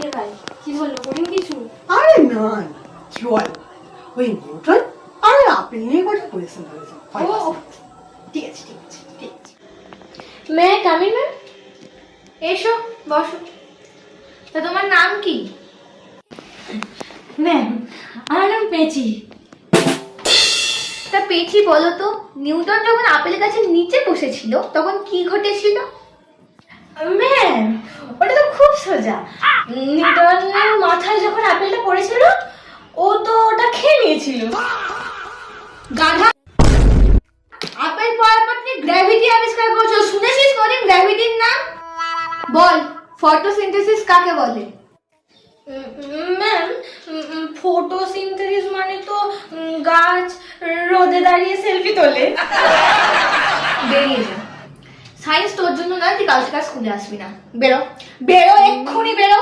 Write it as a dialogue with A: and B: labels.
A: শেখায়। কি বললো, কঠিন কিছু?
B: আরে না না, চল ওই নিউটন আর আপেল নিয়ে কটা কোয়েশ্চেন করেছে।
A: ও
B: ঠিক আছে ঠিক আছে ঠিক আছে।
A: মে কামিং ম্যাম? এসো বসো। তা তোমার নাম কি?
C: ম্যাম আমার নাম পেঁচি।
A: তা পেছি বলো তো, নিউটন যখন আপেল গাছের নিচে বসেছিল তখন কি ঘটেছিল?
C: ম্যাম ওটা তো খুব সোজা। নিউটনের মাথায় যখন আপেলটা পড়েছিল ও তো ওটা খেয়ে নিয়েছিল।
A: গাধা, আপেল পড়ার পর তুই গ্র্যাভিটি আবিষ্কার করছো, শুনেছিস কোনদিন গ্র্যাভিটির নাম? বল, ফটোসিনথেসিস কাকে বলে?
C: ম্যাম ফটোসিনথেসিস মানে তো গাছ রোদে দাঁড়িয়ে সেলফি তোলে।
A: বেরিয়ে যা, সায়েন্স তোর জন্য নয়, তুই কাল থেকে স্কুলে আসবি না। বেরো বেরো, এক্ষুনি বেরো।